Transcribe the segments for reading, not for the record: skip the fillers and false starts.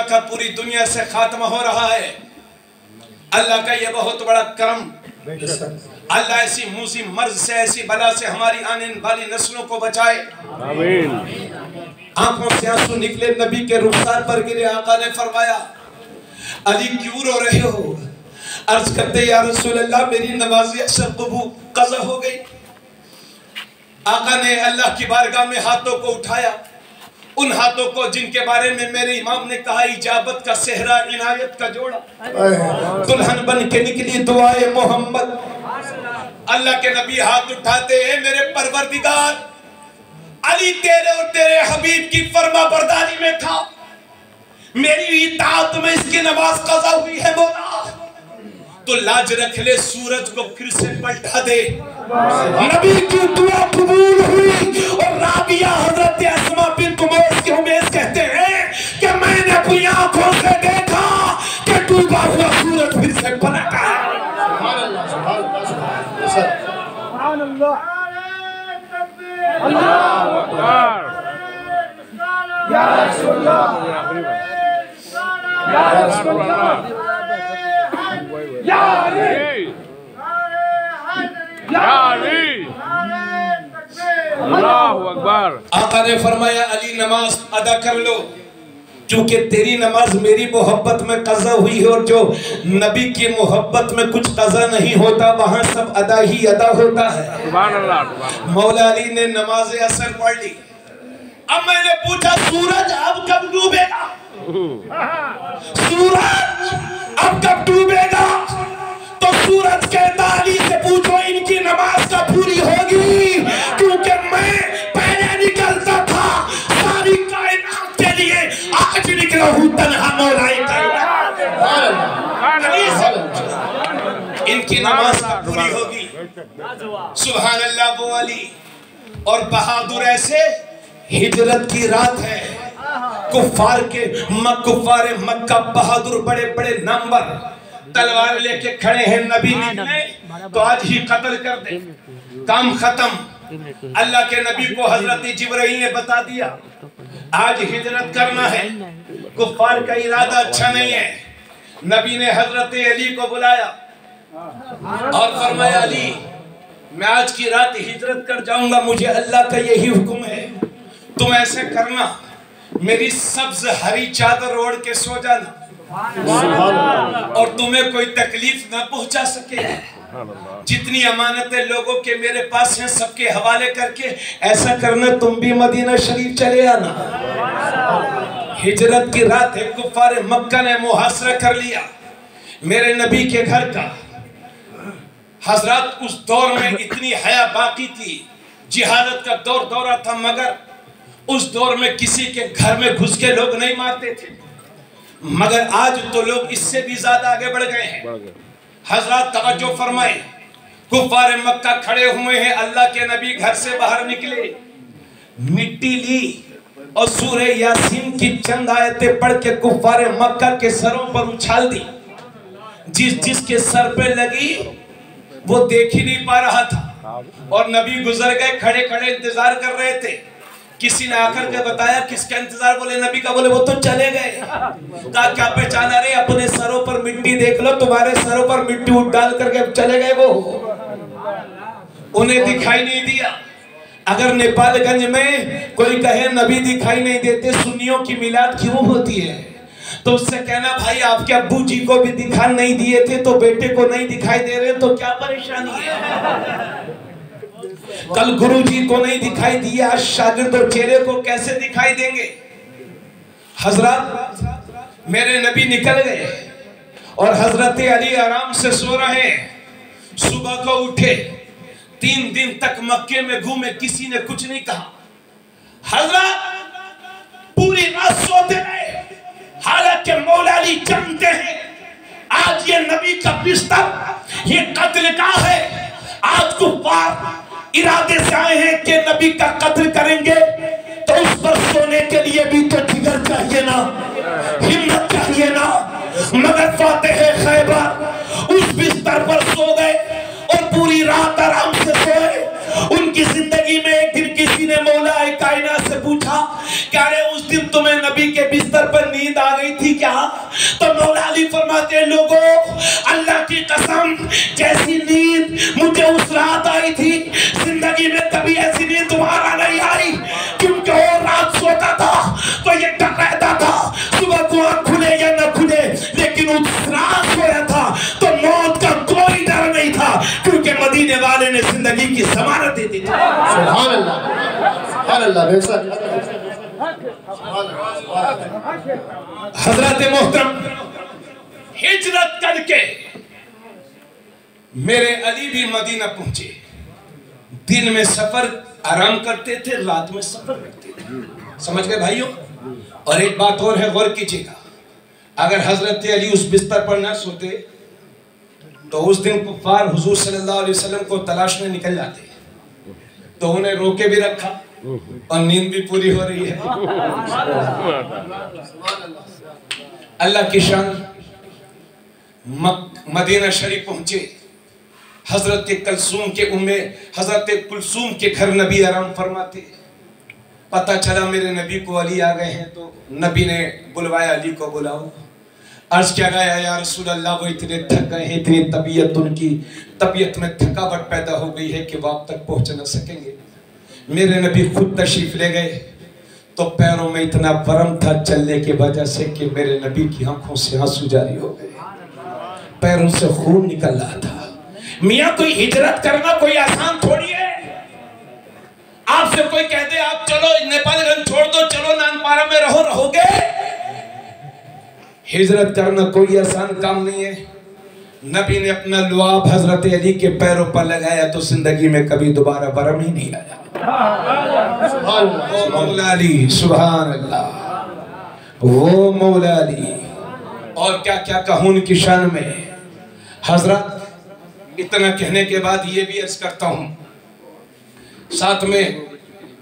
का पूरी दुनिया से खात्मा हो रहा है। अल्लाह का ये बहुत बड़ा करम। अल्लाह ऐसी मूसी मर्ज से, ऐसी बला से हमारी आने वाली नस्लों को बचाए। आंखों से आंसू निकले, नबी के रुखसार पर गिरे। आका ने फरमाया, अली क्यों रो रहे हो? अर्ज करते, या रसूल अल्लाह, मेरी नमाज़ अशर कज़ा हो गई। आका ने अल्लाह की बारगाह में हाथों को उठाया, उन हाथों को जिनके बारे में मेरे इमाम ने कहा इजाबत का सेहरा, इनायत का जोड़ा, दुल्हन बन के निकली दुआए मोहम्मद। अल्लाह के नबी हाथ उठाते हैं, मेरे परवरदिगार, अली तेरे और तेरे हबीब की फरमा बरदारी में था, मेरी इताअत में इसकी नमाज कज़ा हुई है मौला, तो लाज रख ले, सूरज को फिर से पलटा दे। नबी की दुआ कबूल हुई और राबिया हजरत अस्मा बिन्त उमैस कहते हैं कि मैंने अपनी आंखों से देखा कि डूबा हुआ सूरज फिर से पलटा। सुभान अल्लाह, सुभान अल्लाह, अल्लाहु अकबर, या रसूल अल्लाह, या रसूल अल्लाह, या अली, या अली, अल्लाहु अकबर। आका ने फरमाया, अली नमाज अदा कर लो, क्योंकि तेरी नमाज मेरी मोहब्बत में कज़ा हुई है, और जो नबी की मोहब्बत में कुछ कज़ा नहीं होता वहाँ सब अदा ही अदा होता है। सुभान अल्लाह। मौला अली ने नमाज असर पढ़ ली। अब मैंने पूछा, सूरज अब कब डूबेगा? सूरज अब कब डूबेगा? तो सूरज कहता, अली से पूछो इनकी नमाज कब पूरी होगी, क्योंकि मैं पहले निकलता था सारी कायनात के लिए, आज निकला हूँ तन्हा मौलाए इनकी नमाज कब पूरी होगी। सुभान अल्लाह। वो अली और बहादुर ऐसे, हिजरत की रात है, कुफ्फार मक्का बहादुर बड़े बड़े नंबर तलवार लेके खड़े हैं, नबी निकले तो आज ही कत्ल कर दे, काम खत्म। अल्लाह के नबी को हजरत जिब्राइल ने बता दिया, आज हिजरत करना है, कुफ्फार का इरादा अच्छा नहीं है। नबी ने हजरत अली को बुलाया और फरमाया, अली मैं आज की रात हिजरत कर जाऊंगा, मुझे अल्लाह का यही हुक्म है, तुम ऐसे करना, मेरी सब्ज हरी चादर ओढ़ के सो जाना और तुम्हें कोई तकलीफ ना पहुंचा सके। जितनी अमानतें लोगों के मेरे पास हैं सबके हवाले करके ऐसा करना, तुम भी मदीना शरीफ चले आना। हिजरत की रात है, कुफ्फार मक्का ने मुहासरा कर लिया मेरे नबी के घर का। हजरत उस दौर में इतनी हया बाकी थी, जिहादत का दौरा था, मगर उस दौर में किसी के घर में घुस के लोग नहीं मारते थे, मगर आज तो लोग इससे भी ज्यादा आगे बढ़ गए हैं। हजरत तवज्जो फरमाए, कुफ्फार मक्का खड़े हुए हैं, अल्लाह के नबी घर से बाहर निकले, मिट्टी ली और सूरह यासीन की चंद आयतें पढ़ के कुफ्फार मक्का के सरों पर उछाल दी। जिसके सर पे लगी वो देख ही नहीं पा रहा था, और नबी गुजर गए, खड़े खड़े इंतजार कर रहे थे। किसी ने आकर के बताया, किसका इंतजार? बोले नबी का। बोले वो तो चले गए। कहा क्या पहचाना रे? अपने सरों पर मिट्टी देख लो, तुम्हारे सरों पर मिट्टी डाल करके चले गए, वो उन्हें दिखाई नहीं दिया। अगर नेपालगंज में कोई कहे नबी दिखाई नहीं देते, सुन्नियों की मिलाद क्यों होती है, तो उससे कहना, भाई आपके अब्बू जी को भी दिखाई नहीं दिए थे तो बेटे को नहीं दिखाई दे रहे, तो क्या परेशानी है? कल गुरु जी को नहीं दिखाई दिया, शागिर्द और चेहरे को कैसे दिखाई देंगे? हजरत मेरे नबी निकल गए और हजरत अली आराम से सो रहे हैं। सुबह को उठे, 3 दिन तक मक्के में घूमे, किसी ने कुछ नहीं कहा। हजरत पूरी रात सोते रहे, हालांकि मौला अली जानते हैं आज ये नबी का बिस्तर, ये कत्ल का है। आज कुफ्फार इरादे से आए हैं कि नबी का कत्ल करेंगे, तो उस पर सोने के लिए भी तो जिगर चाहिए ना, हिम्मत चाहिए ना। मगर फातेह खैबर उस बिस्तर पर सो गए और पूरी रात आराम से सोए। उनकी जिंदगी में एक दिन किसी ने मौला कायनात से पूछा, क्या रे उस दिन तुम्हें नबी के बिस्तर पर नींद आ गई थी क्या? तो मौला अली फरमाते हैं, लोगों अल्लाह की कसम, जैसी नींद मुझे उस रात आई थी, जिंदगी में कभी ऐसी नींद तुम्हारा नहीं आई। क्योंकि वो रात सोता था तो ये डर रहता था सुबह को आँख खुले या न खुले, लेकिन उस रात सोया था तो मौत का कोई डर नहीं था, क्योंकि मदीने वाले ने जिंदगी की ज़मानत दे दी। सुभान अल्लाह, सुभान अल्लाह। हजरत मोहतरम, हिजरत करके मेरे अली भी मदीना पहुंचे। दिन में सफर आराम करते थे, रात में सफर करते थे। समझ गए भाइयों? और एक बात और है, गौर कीजिएगा, अगर हजरत अली उस बिस्तर पर ना सोते तो उस दिन कुफ्फार हुजूर सल्लल्लाहु अलैहि वसल्लम को तलाशने निकल जाते, तो उन्हें रोके भी रखा और नींद भी पूरी हो रही है। अल्लाह की शान। मदीना शरीफ पहुंचे, हजरत कुलसूम के घर नबी आराम फरमाते। पता चला मेरे नबी को अली आ गए हैं, तो नबी ने बुलवाया, अली को बुलाओ। अर्ज क्या गया, या रसूल अल्लाह, वो इतने थक गए हैं, इतनी उनकी तबीयत में थकावट पैदा हो गई है कि वो आप तक पहुंच न सकेंगे। मेरे नबी खुद तशरीफ ले गए, तो पैरों में इतना वरम था चलने की वजह से कि मेरे नबी की आंखों से आंसू जारी हो गए, पैरों से खून निकल रहा था। मियाँ, कोई हिजरत करना कोई आसान थोड़ी है। आपसे कोई कह दे आप चलो नेपालगंज छोड़ दो, चलो नानपारा में रहोगे। हिजरत करना कोई आसान काम नहीं है। नबी ने अपना लुआब हजरत अली के पैरों पर लगाया तो जिंदगी में कभी दोबारा वरम ही नहीं आया। वो मौला अली, सुभान अल्लाह, वो मौला अली। और क्या क्या कहूं उनकी शान में। हजरत, इतना कहने के बाद ये भी अर्ज करता हूं, साथ में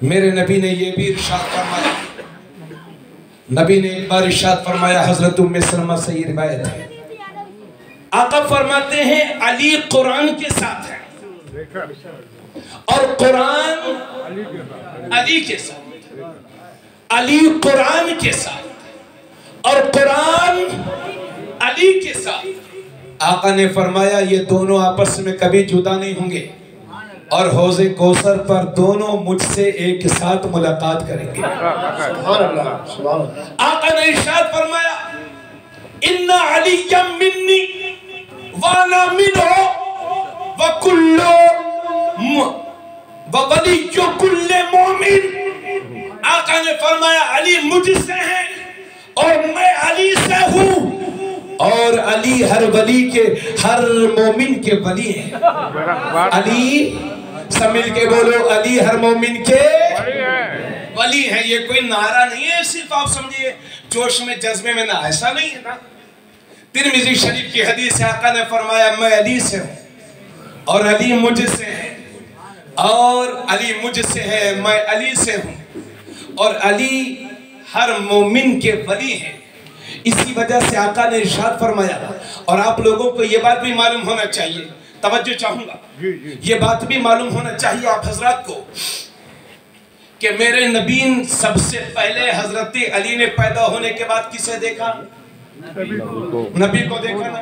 मेरे नबी ने ये भी इरशाद फरमाया। नबी ने एक बार इरशाद फरमाया, हजरत उम्मे सलमा से ये रिवायत है, आका फरमाते हैं अली कुरान के साथ है और कुरान अली के साथ, अली कुरान के साथ और कुरान अली के साथ। आका ने फरमाया ये दोनों आपस में कभी जुदा नहीं होंगे और हौज़े कौसर पर दोनों मुझसे एक साथ मुलाकात करेंगे। आका ने इरशाद फरमाया, इन्ना अलिय्यम मिन्नी व अना मिन्हु व कुल्लु व वलिय्यु कुल्ले मोमिन। आका ने फरमाया अली मुझसे है और मैं अली से हूँ, और अली हर वली के, हर मोमिन के वली है। अली, सब मिल के बोलो, अली हर मोमिन के वली है। ये कोई नारा नहीं है, सिर्फ आप समझिए जोश में जज्बे में ना, ऐसा नहीं है ना। तिरमिज़ी शरीफ की हदीस है, आका ने फरमाया मैं अली से हूँ और अली मुझसे है, और अली मुझसे है, मैं अली से हूँ, और अली हर मोमिन के वली है। इसी वजह से आका ने इरशाद फरमाया। और आप लोगों को ये बात भी मालूम होना चाहिए, तवज्जो चाहूंगा, ये बात भी मालूम होना चाहिए आप हजरात को कि मेरे नबी सबसे पहले हजरत अली ने पैदा होने के बाद किसे देखा? नबी को देखा ना।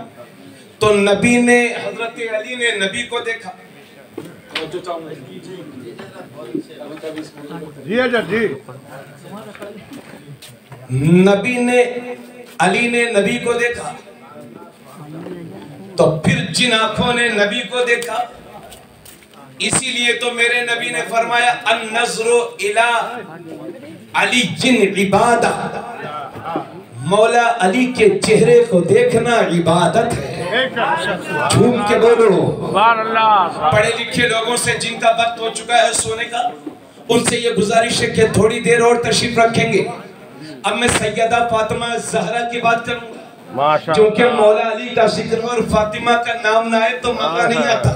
तो नबी ने, हजरत अली ने नबी को देखा। नबी ने, अली ने नबी को देखा, तो फिर जिन आंखों ने नबी को देखा, इसीलिए तो मेरे नबी ने फरमाया अन-नज़्रु इला अली जिन इबादा, मौला अली के चेहरे को देखना इबादत है। झूम के बोलो। पढ़े लिखे लोगों से जिनका वक्त हो चुका है सोने का, उनसे ये गुजारिश है कि थोड़ी देर और तशरीफ रखेंगे। अब मैं सैयदा फातिमा ज़हरा की बात करूंगा, क्योंकि मौला अली का जिक्र और फातिमा का नाम ना आए तो मजा नहीं आता।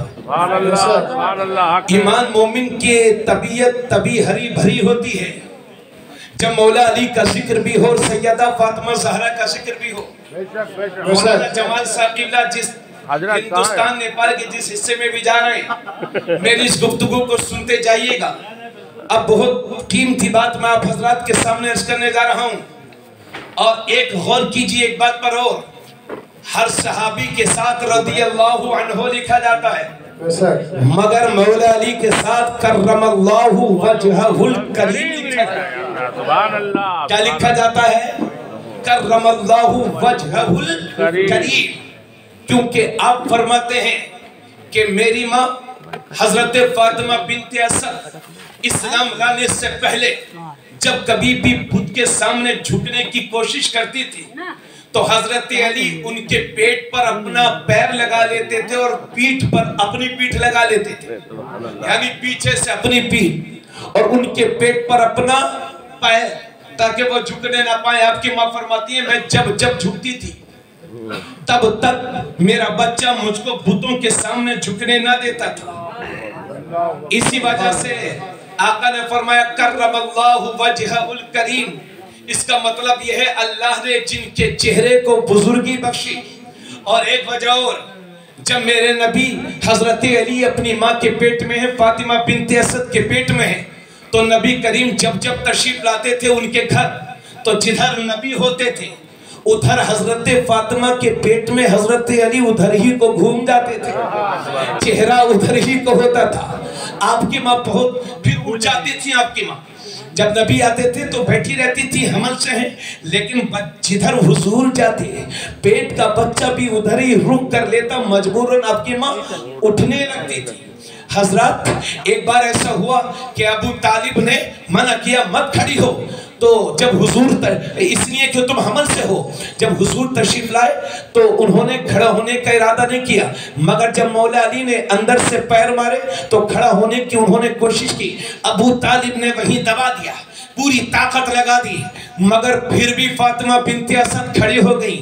ईमान मोमिन की तबीयत तभी हरी भरी होती है जब मौला अली का जिक्र भी हो और सैयदा फातिमा ज़हरा का जिक्र भी हो। मौलाना जमाल साकिबला जिस हिंदुस्तान नेपाल के जिस हिस्से में भी जा रहे हैं, मेरी इस गुफ्तगू को सुनते जाइएगा। अब बहुत कीमती बात मैं आप हजरात के सामने अर्ज करने जा रहा हूँ। और एक गौर कीजिए एक बात पर, और हर सहाबी के साथ रज़ियल्लाहु अन्हु लिखा जाता है, मगर मौला अली के साथ कर्रमल्लाहु वजहुल करीम लिखा जाता है। सुभान अल्लाह। क्या लिखा जाता है? कर्रमल्लाहु वजहुल करीम। क्योंकि आप फरमाते हैं कि मेरी माँ हजरत फातिमा बिन्ते असद इस्लाम लाने से पहले जब कभी भी बुत के सामने झुकने की कोशिश करती थी तो हजरत अली उनके पेट पर अपना पैर लगा लेते थे और पीठ पर अपनी पीठ लगा लेते थे, यानी पीछे से अपनी पीठ और उनके पेट पर अपना पैर, ताकि वो झुकने ना पाए। आपकी माँ फरमाती है मैं जब जब झुकती थी तब तक मेरा बच्चा मुझको बुतों के सामने झुकने ना देता था। इसी वजह से आका ने फरमाया कर्रमल्लाहु वजहुल करीम। इसका मतलब यह है अल्लाह ने जिनके चेहरे को बुजुर्गी बख्शी। और एक वजह और, जब मेरे नबी हजरत अली अपनी माँ के पेट में है, फातिमा बिन्ते असद के पेट में है, तो नबी करीम जब जब तशरीफ लाते थे उनके घर, तो जिधर नबी होते थे उधर हजरत फातिमा के पेट में हजरत अली उधर ही को घूम जाते थे, चेहरा उधर ही को होता था। आपकी माँ बहुत फिर उठ जाती थी। आपकी माँ जब नबी आते थे तो बैठी रहती थी, हमल से है, लेकिन जिधर हुजूर जाते पेट का बच्चा भी उधर ही रुक कर लेता, मजबूरन आपकी माँ उठने लगती थी। हजरत एक बार ऐसा हुआ कि अबू तालिब ने मना किया मत खड़ी हो, तो जब हुजूर इसलिए कि तुम हमल से हो, जब हुजूर तशरीफ लाए तो उन्होंने खड़ा होने का इरादा नहीं किया, मगर जब मौला अली ने अंदर से पैर मारे तो खड़ा होने की उन्होंने कोशिश की। अबू तालिब ने वहीं दबा दिया, पूरी ताकत लगा दी, मगर फिर भी फातिमा बिन्ते असद खड़ी हो गई,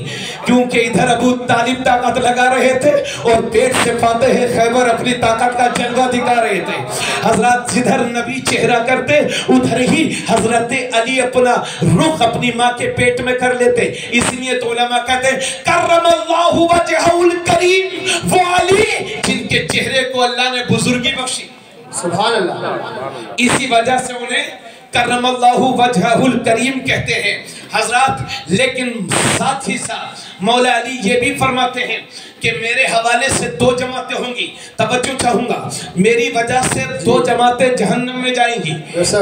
क्योंकि इधर अबू तालिब ताकत लगा रहे थे और पेट से फातिह खैबर अपनी ताकत का जलवा दिखा रहे थे। हजरत जिधर नबी चेहरा करते उधर ही हजरत अली अपना रुख अपनी माँ के पेट में कर लेते। इसलिए तो उलमा कहते कर्रमल्लाहु वजहुल करीम, वो अली जिनके चेहरे को अल्लाह ने बुजुर्गी बख्शी। सुभान अल्लाह। इसी वजह से उन्हें कर्रमल्लाहु वजहुल करीम कहते हैं हजरत। लेकिन साथ ही साथ मौला अली ये भी फरमाते हैं कि मेरे हवाले से दो जमातें होंगी। तवज्जो चाहूंगा, मेरी वजह से दो जमातें जहन्नम में जाएंगी।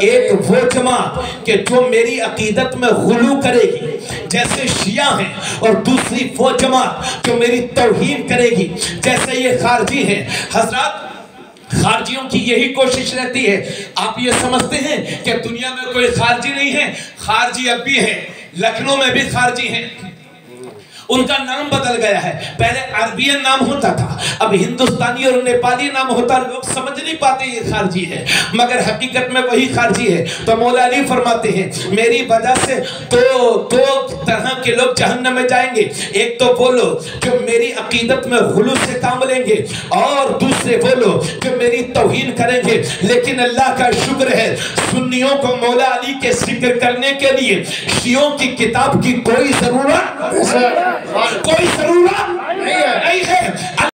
एक वो जमात कि जो मेरी अकीदत में गुलू करेगी जैसे शिया हैं, और दूसरी वो जमात जो मेरी तौहीन करेगी जैसे ये खारजी हैं। हजरत खारजियों की यही कोशिश रहती है। आप ये समझते हैं कि दुनिया में कोई खारजी नहीं है? खारजी अब भी है, लखनऊ में भी खारजी हैं। उनका नाम बदल गया है, पहले अरबियन नाम होता था, अब हिंदुस्तानी और नेपाली नाम होता। लोग समझ नहीं पाते ये खारजी है, मगर हकीकत में वही खारजी है। तो मौला अली फरमाते हैं मेरी वजह से दो तरह के लोग जहन्नम में जाएंगे। एक तो वो लोग जो मेरी अकीदत में गुलू से काम लेंगे, और दूसरे वो लोग जो मेरी तौहीन करेंगे। लेकिन अल्लाह का शुक्र है, सुन्नियों को मौला अली के जिक्र करने के लिए शियों की किताब की कोई जरूरत नहीं है।